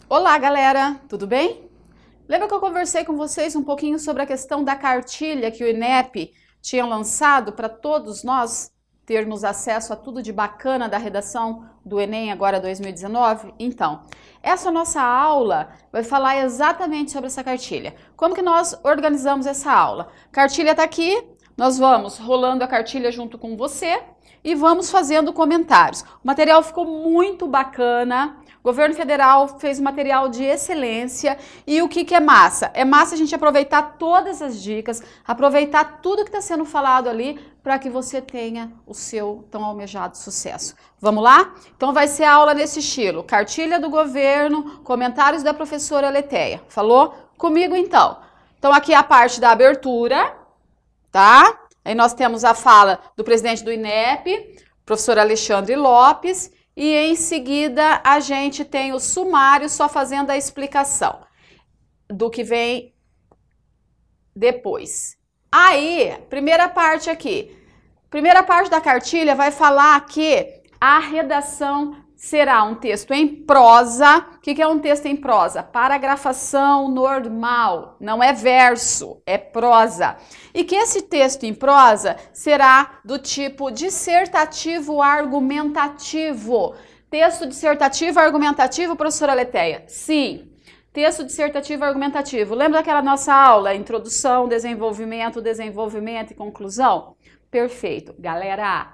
Olá, galera, tudo bem? Lembra que eu conversei com vocês um pouquinho sobre a questão da cartilha que o INEP tinha lançado para todos nós termos acesso a tudo de bacana da redação do Enem agora 2019? Então, essa nossa aula vai falar exatamente sobre essa cartilha. Como que nós organizamos essa aula? A cartilha está aqui, nós vamos rolando a cartilha junto com você e vamos fazendo comentários. O material ficou muito bacana. O governo federal fez um material de excelência e o que é massa? É massa a gente aproveitar todas as dicas, aproveitar tudo que está sendo falado ali para que você tenha o seu tão almejado sucesso. Vamos lá? Então vai ser a aula nesse estilo, cartilha do governo, comentários da professora Letéia. Falou? Comigo então. Então aqui é a parte da abertura, tá? Aí nós temos a fala do presidente do INEP, professor Alexandre Lopes, e em seguida a gente tem o sumário só fazendo a explicação do que vem depois. Aí, primeira parte aqui. Primeira parte da cartilha vai falar que a redação será um texto em prosa. O que é um texto em prosa? Paragrafação normal, não é verso, é prosa. E que esse texto em prosa será do tipo dissertativo argumentativo. Texto dissertativo argumentativo, professora Letéia? Sim. Texto dissertativo argumentativo. Lembra daquela nossa aula? Introdução, desenvolvimento e conclusão? Perfeito. Galera,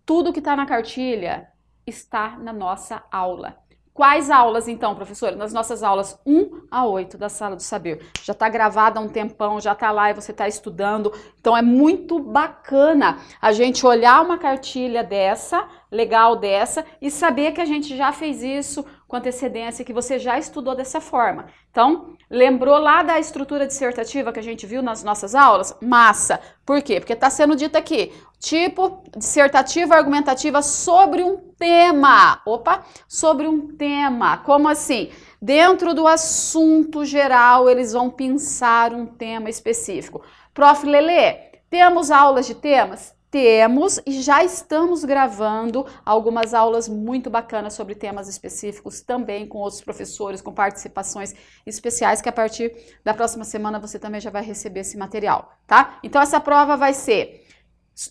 tudo que está na cartilha está na nossa aula. Quais aulas então, professora? Nas nossas aulas 1 a 8 da Sala do Saber. Já está gravada há um tempão, já está lá e você está estudando. Então é muito bacana a gente olhar uma cartilha dessa, legal dessa, e saber que a gente já fez isso com antecedência, que você já estudou dessa forma. Então, lembrou lá da estrutura dissertativa que a gente viu nas nossas aulas? Massa! Por quê? Porque está sendo dito aqui, tipo dissertativa argumentativa sobre um tema. Opa! Sobre um tema. Como assim? Dentro do assunto geral, eles vão pensar um tema específico. Prof. Lelê, temos aulas de temas? Temos e já estamos gravando algumas aulas muito bacanas sobre temas específicos também com outros professores, com participações especiais que a partir da próxima semana você também já vai receber esse material, tá? Então essa prova vai ser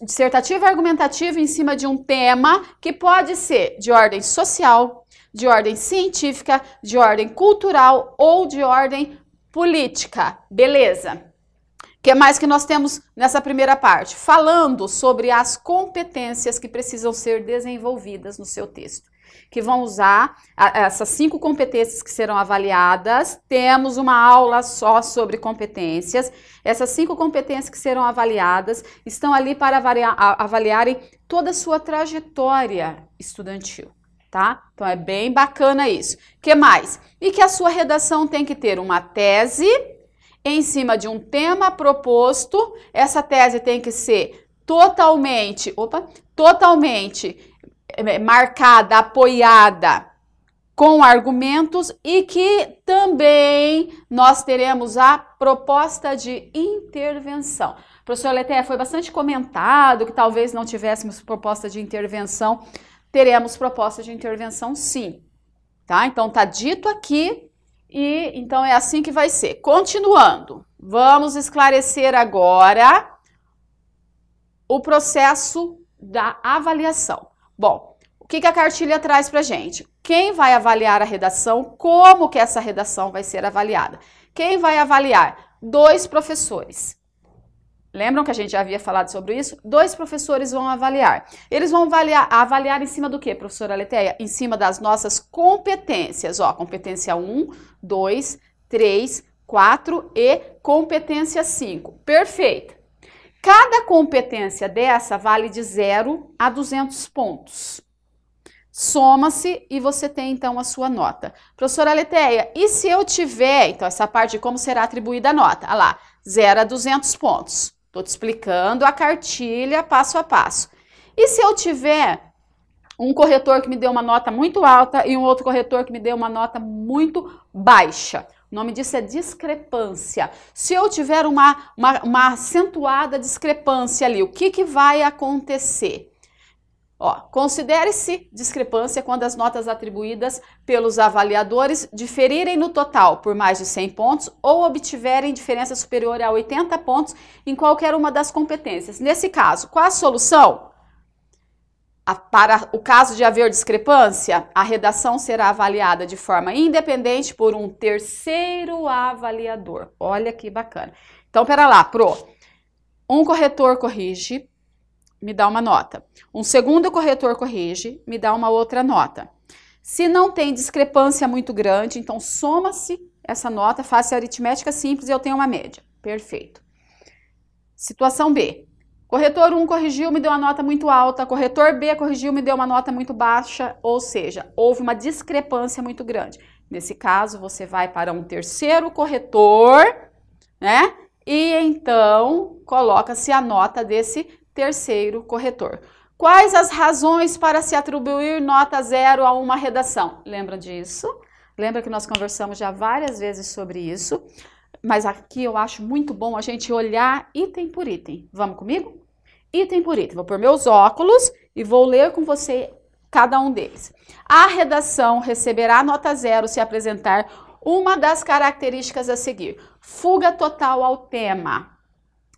dissertativa e argumentativa em cima de um tema que pode ser de ordem social, de ordem científica, de ordem cultural ou de ordem política, beleza? O que mais que nós temos nessa primeira parte? Falando sobre as competências que precisam ser desenvolvidas no seu texto, que vão usar essas 5 competências que serão avaliadas. Temos uma aula só sobre competências. Essas 5 competências que serão avaliadas estão ali para avaliarem toda a sua trajetória estudantil, tá? Então é bem bacana isso. O que mais? E que a sua redação tem que ter uma tese em cima de um tema proposto. Essa tese tem que ser totalmente marcada, apoiada com argumentos e que também nós teremos a proposta de intervenção. Professor Letéia, foi bastante comentado que talvez não tivéssemos proposta de intervenção. Teremos proposta de intervenção sim, tá? Então tá dito aqui. E então é assim que vai ser. Continuando, vamos esclarecer agora o processo da avaliação. Bom, o que a cartilha traz pra gente? Quem vai avaliar a redação? Como que essa redação vai ser avaliada? Quem vai avaliar? 2 professores. Lembram que a gente já havia falado sobre isso? 2 professores vão avaliar. Eles vão avaliar em cima do quê, professora Letéia? Em cima das nossas competências. Ó, competência 1, 2, 3, 4 e competência 5. Perfeito. Cada competência dessa vale de 0 a 200 pontos. Soma-se e você tem então a sua nota. Professora Letéia, e se eu tiver, então essa parte de como será atribuída a nota? Olha lá, 0 a 200 pontos. Estou te explicando a cartilha passo a passo. E se eu tiver um corretor que me deu uma nota muito alta e um outro corretor que me deu uma nota muito baixa? O nome disso é discrepância. Se eu tiver uma acentuada discrepância ali, o que vai acontecer? Ó, considere-se discrepância quando as notas atribuídas pelos avaliadores diferirem no total por mais de 100 pontos ou obtiverem diferença superior a 80 pontos em qualquer uma das competências. Nesse caso, qual a solução? Para o caso de haver discrepância, a redação será avaliada de forma independente por um terceiro avaliador. Olha que bacana. Então, pera lá, Pro. Um corretor corrige, me dá uma nota. Um segundo corretor corrige, me dá uma outra nota. Se não tem discrepância muito grande, então soma-se essa nota, faça a aritmética simples e eu tenho uma média. Perfeito. Situação B. Corretor 1 corrigiu, me deu uma nota muito alta. Corretor B corrigiu, me deu uma nota muito baixa. Ou seja, houve uma discrepância muito grande. Nesse caso, você vai para um terceiro corretor, né? E então, coloca-se a nota desse terceiro corretor. Quais as razões para se atribuir nota 0 a uma redação? Lembra disso? Lembra que nós conversamos já várias vezes sobre isso? Mas aqui eu acho muito bom a gente olhar item por item. Vamos comigo? Item por item. Vou pôr meus óculos e vou ler com você cada um deles. A redação receberá nota 0 se apresentar uma das características a seguir. Fuga total ao tema.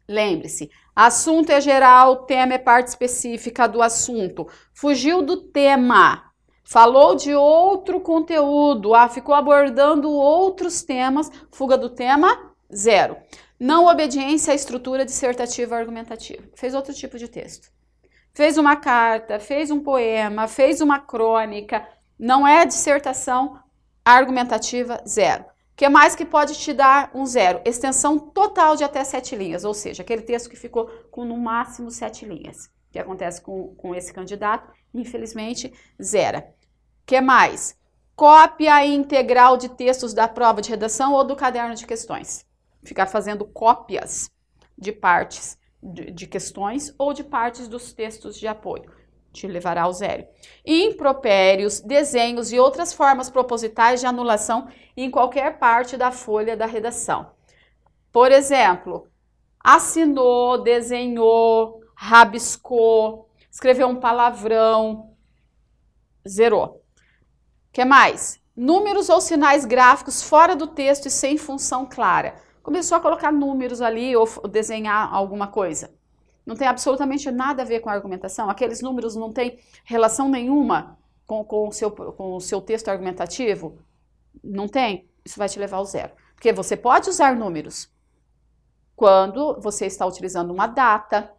Lembre-se, assunto é geral, tema é parte específica do assunto. Fugiu do tema, falou de outro conteúdo, ficou abordando outros temas, fuga do tema, 0. Não obediência à estrutura dissertativa argumentativa. Fez outro tipo de texto. Fez uma carta, fez um poema, fez uma crônica, não é dissertação argumentativa, 0. O que mais que pode te dar um 0? Extensão total de até 7 linhas, ou seja, aquele texto que ficou com no máximo 7 linhas. O que acontece com esse candidato? Infelizmente, 0. O que mais? Cópia integral de textos da prova de redação ou do caderno de questões. Ficar fazendo cópias de partes de questões ou de partes dos textos de apoio. Te levará ao 0. Impropérios, desenhos e outras formas propositais de anulação em qualquer parte da folha da redação. Por exemplo, assinou, desenhou, rabiscou, escreveu um palavrão, 0. O que mais? Números ou sinais gráficos fora do texto e sem função clara. Começou a colocar números ali ou desenhar alguma coisa. Não tem absolutamente nada a ver com a argumentação. Aqueles números não têm relação nenhuma com o seu texto argumentativo. Não tem? Isso vai te levar ao 0. Porque você pode usar números quando você está utilizando uma data,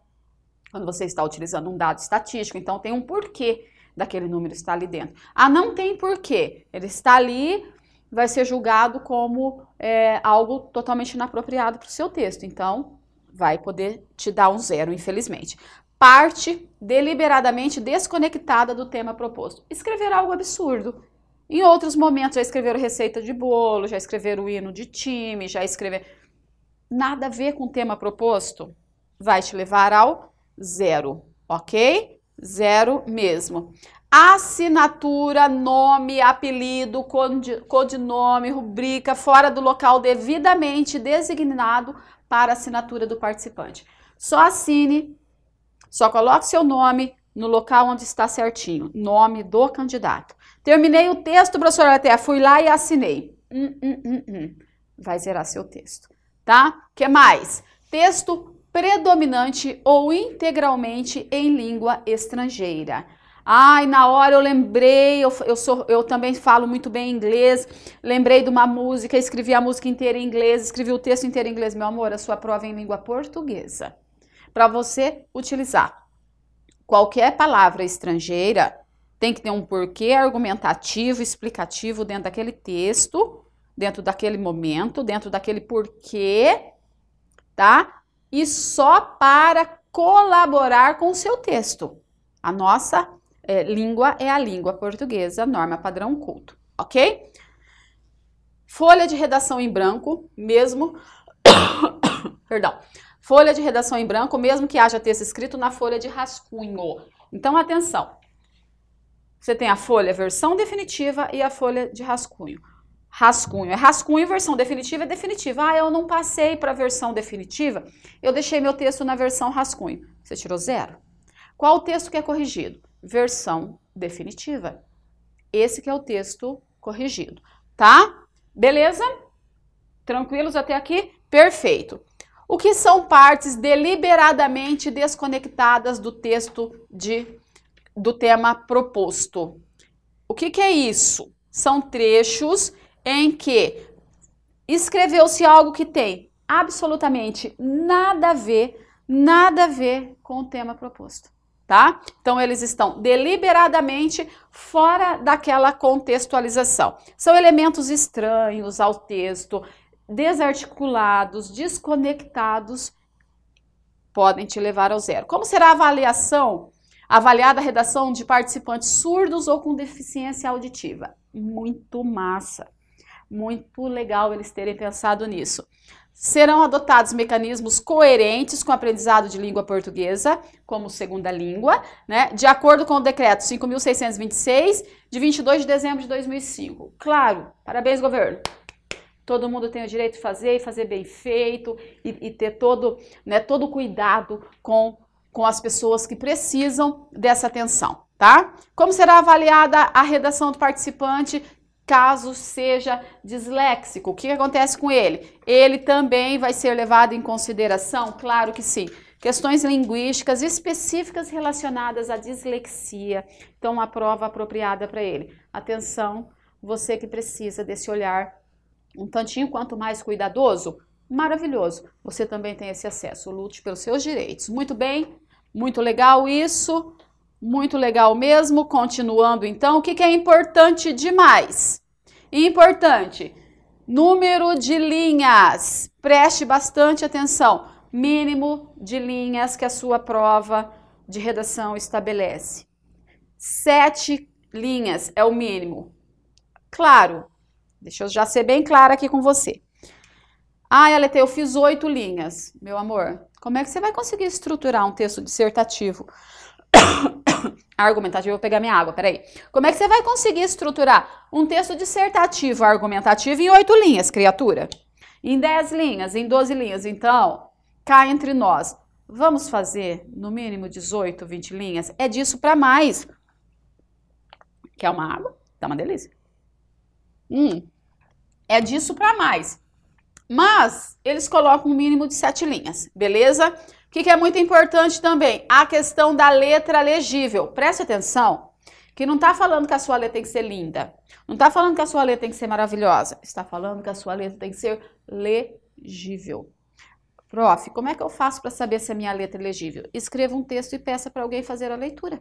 quando você está utilizando um dado estatístico. Então, tem um porquê daquele número estar ali dentro. Não tem porquê. Ele está ali, vai ser julgado como algo totalmente inapropriado para o seu texto. Então, vai poder te dar um 0, infelizmente. Parte deliberadamente desconectada do tema proposto. Escrever algo absurdo. Em outros momentos, já escreveram receita de bolo, já escreveram o hino de time, já escreveram... Nada a ver com o tema proposto, vai te levar ao 0, ok? 0 mesmo. Assinatura, nome, apelido, codinome, rubrica, fora do local devidamente designado para a assinatura do participante. Só assine, só coloque seu nome no local onde está certinho, nome do candidato. Terminei o texto, professora Letéia, fui lá e assinei. Vai zerar seu texto, tá? O que mais? Texto predominante ou integralmente em língua estrangeira. Ai, na hora eu lembrei, eu também falo muito bem inglês, lembrei de uma música, escrevi a música inteira em inglês, escrevi o texto inteiro em inglês. Meu amor, a sua prova é em língua portuguesa. Para você utilizar qualquer palavra estrangeira, tem que ter um porquê argumentativo, explicativo dentro daquele texto, dentro daquele momento, dentro daquele porquê, tá? E só para colaborar com o seu texto. A nossa língua é a língua portuguesa, norma padrão culto, ok? Folha de redação em branco, mesmo... Perdão. Folha de redação em branco, mesmo que haja texto escrito na folha de rascunho. Então, atenção. Você tem a folha versão definitiva e a folha de rascunho. rascunho. É rascunho, versão definitiva é definitiva. Ah, eu não passei para a versão definitiva, eu deixei meu texto na versão rascunho. Você tirou 0. Qual o texto que é corrigido? Versão definitiva. Esse que é o texto corrigido, tá? Beleza? Tranquilos até aqui? Perfeito. O que são partes deliberadamente desconectadas do texto do tema proposto? O que é isso? São trechos em que escreveu-se algo que tem absolutamente nada a ver com o tema proposto, tá? Então, eles estão deliberadamente fora daquela contextualização. São elementos estranhos ao texto, desarticulados, desconectados, podem te levar ao 0. Como será a avaliação? Avaliada a redação de participantes surdos ou com deficiência auditiva. Muito massa, muito legal eles terem pensado nisso. Serão adotados mecanismos coerentes com o aprendizado de língua portuguesa como segunda língua, né, de acordo com o decreto 5.626, de 22 de dezembro de 2005. Claro, parabéns, governo. Todo mundo tem o direito de fazer e fazer bem feito e ter todo o cuidado com as pessoas que precisam dessa atenção, tá? Como será avaliada a redação do participante caso seja disléxico? O que acontece com ele? Ele também vai ser levado em consideração? Claro que sim. Questões linguísticas específicas relacionadas à dislexia. Então, uma prova apropriada para ele. Atenção, você que precisa desse olhar um tantinho quanto mais cuidadoso, maravilhoso. Você também tem esse acesso. Lute pelos seus direitos. Muito bem, muito legal isso. Muito legal mesmo. Continuando então, o que é importante demais? Importante, número de linhas. Preste bastante atenção. Mínimo de linhas que a sua prova de redação estabelece. 7 linhas é o mínimo. Claro, deixa eu já ser bem clara aqui com você. Ah, Alete, eu fiz 8 linhas. Meu amor, como é que você vai conseguir estruturar um texto dissertativo? Argumentativo, vou pegar minha água, peraí. Como é que você vai conseguir estruturar um texto dissertativo argumentativo em 8 linhas, criatura? Em 10 linhas, em 12 linhas. Então, cá entre nós, vamos fazer no mínimo 18, 20 linhas? É disso para mais. Quer uma água? Tá uma delícia. É disso para mais. Mas eles colocam um mínimo de 7 linhas, beleza? O que é muito importante também? A questão da letra legível. Preste atenção que não está falando que a sua letra tem que ser linda. Não está falando que a sua letra tem que ser maravilhosa. Está falando que a sua letra tem que ser legível. Prof, como é que eu faço para saber se a minha letra é legível? Escreva um texto e peça para alguém fazer a leitura.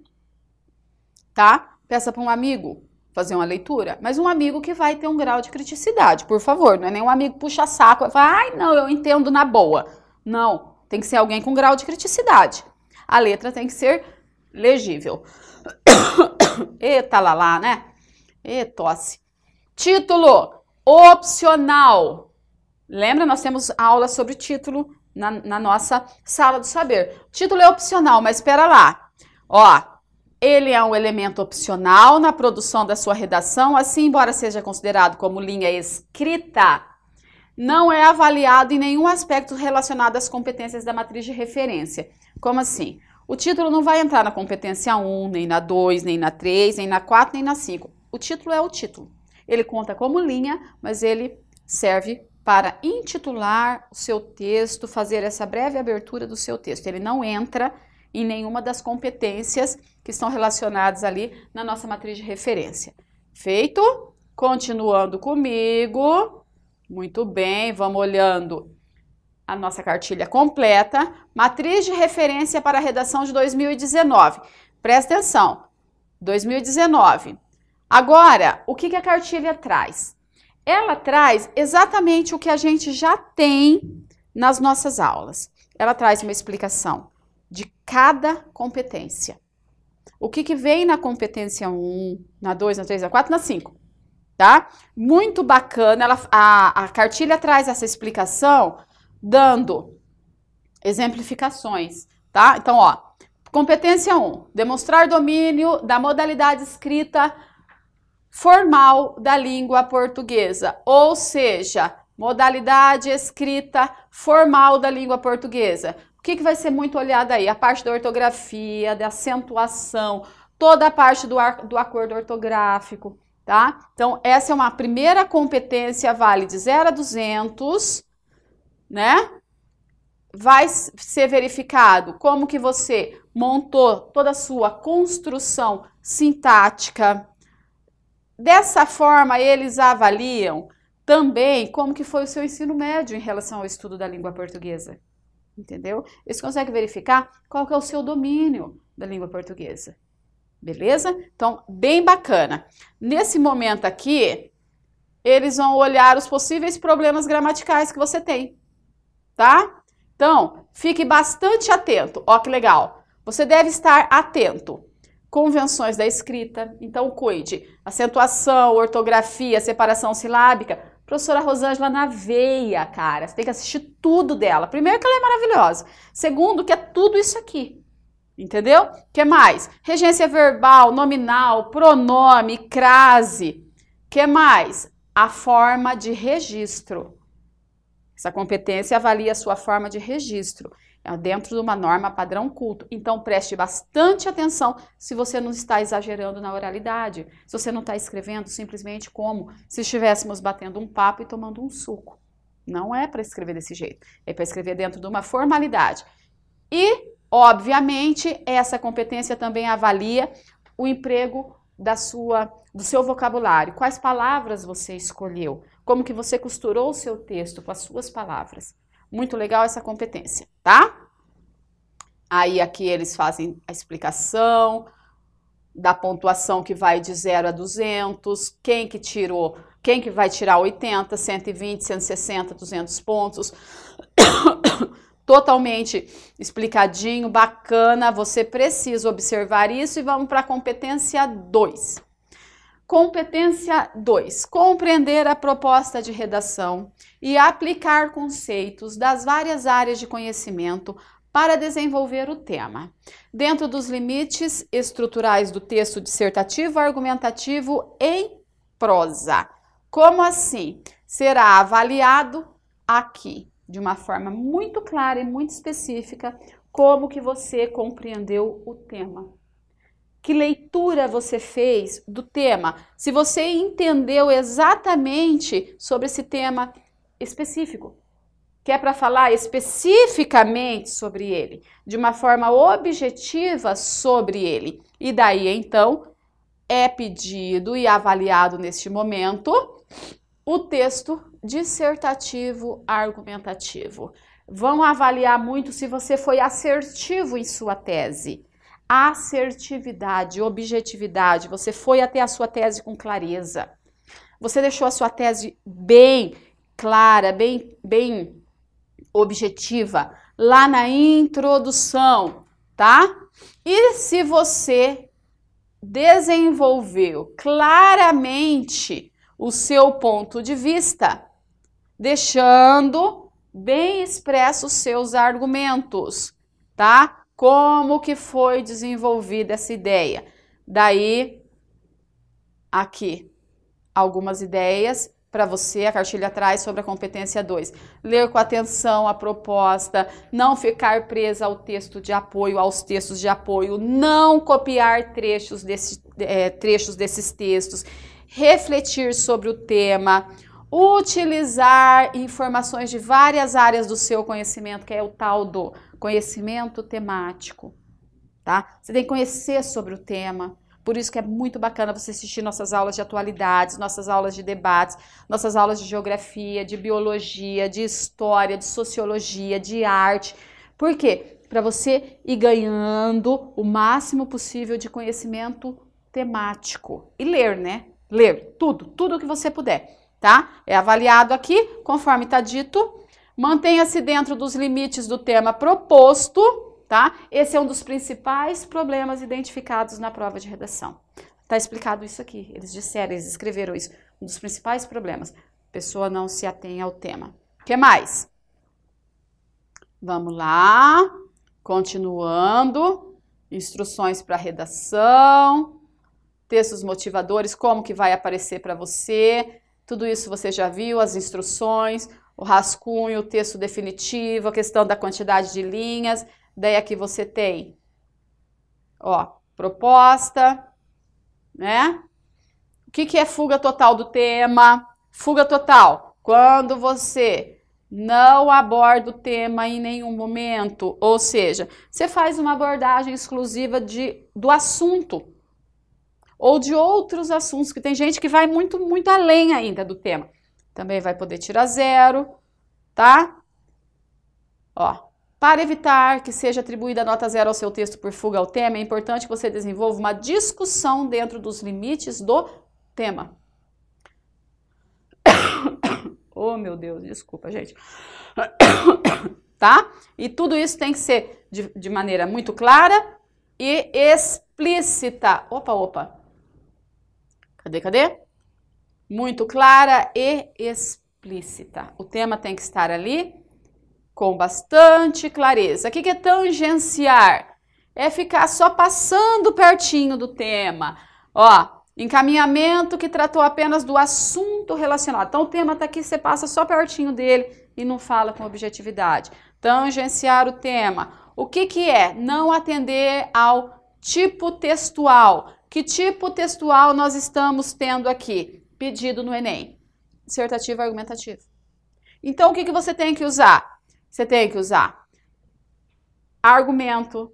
Tá? Peça para um amigo fazer uma leitura, mas um amigo que vai ter um grau de criticidade, por favor. Não é nem um amigo puxa saco e fala, ai, não, eu entendo na boa. Não, tem que ser alguém com grau de criticidade. A letra tem que ser legível. Eita lalá, né? E tosse. Título opcional. Lembra, nós temos aula sobre título na nossa sala do saber. Título é opcional, mas espera lá. Ó, ele é um elemento opcional na produção da sua redação, assim, embora seja considerado como linha escrita, não é avaliado em nenhum aspecto relacionado às competências da matriz de referência. Como assim? O título não vai entrar na competência 1, nem na 2, nem na 3, nem na 4, nem na 5. O título é o título. Ele conta como linha, mas ele serve para intitular o seu texto, fazer essa breve abertura do seu texto. Ele não entra em nenhuma das competências que estão relacionadas ali na nossa matriz de referência. Feito? Continuando comigo. Muito bem, vamos olhando a nossa cartilha completa. Matriz de referência para a redação de 2019. Presta atenção. 2019. Agora, o que a cartilha traz? Ela traz exatamente o que a gente já tem nas nossas aulas. Ela traz uma explicação de cada competência. O que vem na competência 1, na 2, na 3, na 4, na 5, tá? Muito bacana, a cartilha traz essa explicação dando exemplificações, tá? Então, ó, competência 1, demonstrar domínio da modalidade escrita formal da língua portuguesa, ou seja, modalidade escrita formal da língua portuguesa. O que vai ser muito olhado aí? A parte da ortografia, da acentuação, toda a parte do acordo ortográfico, tá? Então, essa é uma primeira competência, vale de 0 a 200, né? Vai ser verificado como que você montou toda a sua construção sintática. Dessa forma, eles avaliam também como que foi o seu ensino médio em relação ao estudo da língua portuguesa. Entendeu? Eles conseguem verificar qual que é o seu domínio da língua portuguesa. Beleza? Então, bem bacana. Nesse momento aqui, eles vão olhar os possíveis problemas gramaticais que você tem, tá? Então, fique bastante atento. Ó, que legal. Você deve estar atento. Convenções da escrita. Então, cuide. Acentuação, ortografia, separação silábica. Professora Rosângela na veia, cara. Você tem que assistir tudo dela. Primeiro que ela é maravilhosa. Segundo que é tudo isso aqui. Entendeu? O que mais? Regência verbal, nominal, pronome, crase. O que mais? A forma de registro. Essa competência avalia a sua forma de registro. É dentro de uma norma padrão culto. Então, preste bastante atenção se você não está exagerando na oralidade. Se você não está escrevendo simplesmente como se estivéssemos batendo um papo e tomando um suco. Não é para escrever desse jeito. É para escrever dentro de uma formalidade. E, obviamente, essa competência também avalia o emprego do seu vocabulário. Quais palavras você escolheu? Como que você costurou o seu texto com as suas palavras? Muito legal essa competência, tá? Aí aqui eles fazem a explicação da pontuação que vai de 0 a 200, quem que vai tirar 80, 120, 160, 200 pontos. Totalmente explicadinho, bacana, você precisa observar isso e vamos para a competência 2. Competência 2, compreender a proposta de redação e aplicar conceitos das várias áreas de conhecimento para desenvolver o tema, dentro dos limites estruturais do texto dissertativo argumentativo em prosa. Como assim? Será avaliado aqui, de uma forma muito clara e muito específica, como que você compreendeu o tema. Que leitura você fez do tema? Se você entendeu exatamente sobre esse tema específico, que é para falar especificamente sobre ele, de uma forma objetiva sobre ele. E daí, então, é pedido e avaliado neste momento o texto dissertativo argumentativo. Vão avaliar muito se você foi assertivo em sua tese. Assertividade, objetividade, você foi até a sua tese com clareza. Você deixou a sua tese bem clara, bem objetiva, lá na introdução, tá? E se você desenvolveu claramente o seu ponto de vista, deixando bem expressos os seus argumentos, tá? Como que foi desenvolvida essa ideia? Daí, aqui, algumas ideias para você, a cartilha traz sobre a competência 2. Ler com atenção a proposta, não ficar presa ao texto de apoio, aos textos de apoio, não copiar trechos desses textos, refletir sobre o tema, utilizar informações de várias áreas do seu conhecimento, que é o tal do conhecimento temático, tá? Você tem que conhecer sobre o tema, por isso que é muito bacana você assistir nossas aulas de atualidades, nossas aulas de debates, nossas aulas de geografia, de biologia, de história, de sociologia, de arte. Por quê? Para você ir ganhando o máximo possível de conhecimento temático. E ler, né? Ler tudo que você puder, tá? É avaliado aqui, conforme está dito. Mantenha-se dentro dos limites do tema proposto, tá? Esse é um dos principais problemas identificados na prova de redação. Tá explicado isso aqui. Eles disseram, eles escreveram isso. Um dos principais problemas. A pessoa não se atém ao tema. O que mais? Vamos lá. Continuando. Instruções para redação. textos motivadores, como que vai aparecer para você, tudo isso você já viu, as instruções, o rascunho, o texto definitivo, a questão da quantidade de linhas. Daí aqui você tem, ó, proposta, né? O que é fuga total do tema? Fuga total, quando você não aborda o tema em nenhum momento, ou seja, você faz uma abordagem exclusiva do assunto, ou de outros assuntos, que tem gente que vai muito além ainda do tema. Também vai poder tirar 0, tá? Ó, para evitar que seja atribuída nota 0 ao seu texto por fuga ao tema, é importante que você desenvolva uma discussão dentro dos limites do tema. Oh, meu Deus, desculpa, gente. Tá? E tudo isso tem que ser de maneira muito clara e explícita. Opa. Cadê? Muito clara e explícita. O tema tem que estar ali com bastante clareza. O que é tangenciar? É ficar só passando pertinho do tema. Ó, encaminhamento que tratou apenas do assunto relacionado. Então, o tema está aqui, você passa só pertinho dele e não fala com objetividade. Tangenciar o tema. O que é? Não atender ao tipo textual. Que tipo textual nós estamos tendo aqui? Pedido no Enem. Dissertativo argumentativo. Então, o que você tem que usar? Você tem que usar argumento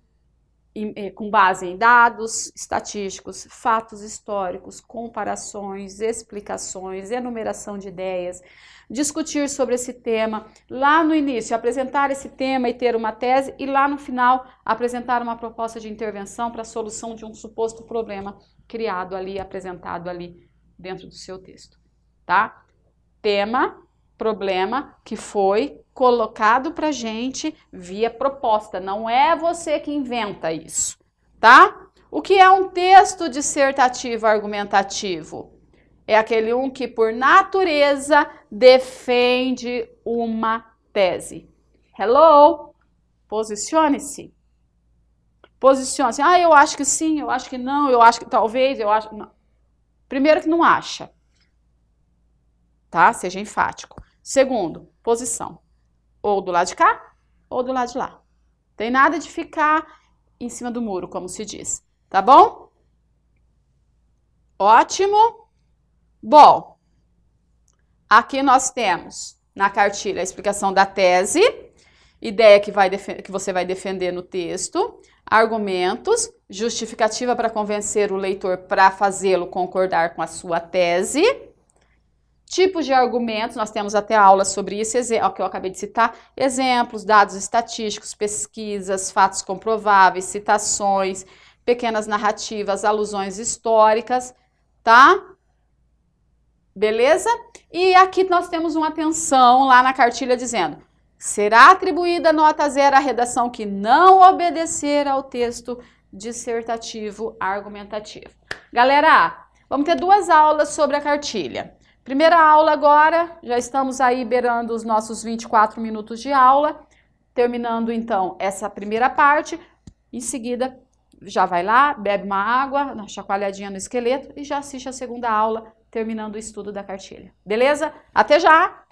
com base em dados estatísticos, fatos históricos, comparações, explicações, enumeração de ideias, discutir sobre esse tema, lá no início apresentar esse tema e ter uma tese, e lá no final apresentar uma proposta de intervenção para a solução de um suposto problema criado ali, apresentado ali dentro do seu texto, tá? Tema, problema que foi colocado pra gente via proposta, não é você que inventa isso, tá? O que é um texto dissertativo argumentativo? É aquele que, por natureza, defende uma tese. Hello? Posicione-se. Posicione-se. Ah, eu acho que sim, eu acho que não, eu acho que talvez, eu acho que não. Primeiro que não acha, tá? Seja enfático. Segundo, posição. Ou do lado de cá, ou do lado de lá. Tem nada de ficar em cima do muro, como se diz. Tá bom? Ótimo. Bom, aqui nós temos na cartilha a explicação da tese, ideia que você vai defender no texto, argumentos, justificativa para convencer o leitor para fazê-lo concordar com a sua tese. Tipos de argumentos, nós temos até aula sobre isso, que eu acabei de citar, exemplos, dados estatísticos, pesquisas, fatos comprováveis, citações, pequenas narrativas, alusões históricas, tá? Beleza? E aqui nós temos uma atenção lá na cartilha dizendo: será atribuída nota 0 à redação que não obedecer ao texto dissertativo argumentativo. Galera, vamos ter 2 aulas sobre a cartilha. Primeira aula agora, já estamos aí beirando os nossos 24 minutos de aula, terminando então essa primeira parte, em seguida já vai lá, bebe uma água, uma chacoalhadinha no esqueleto e já assiste a segunda aula, terminando o estudo da cartilha. Beleza? Até já!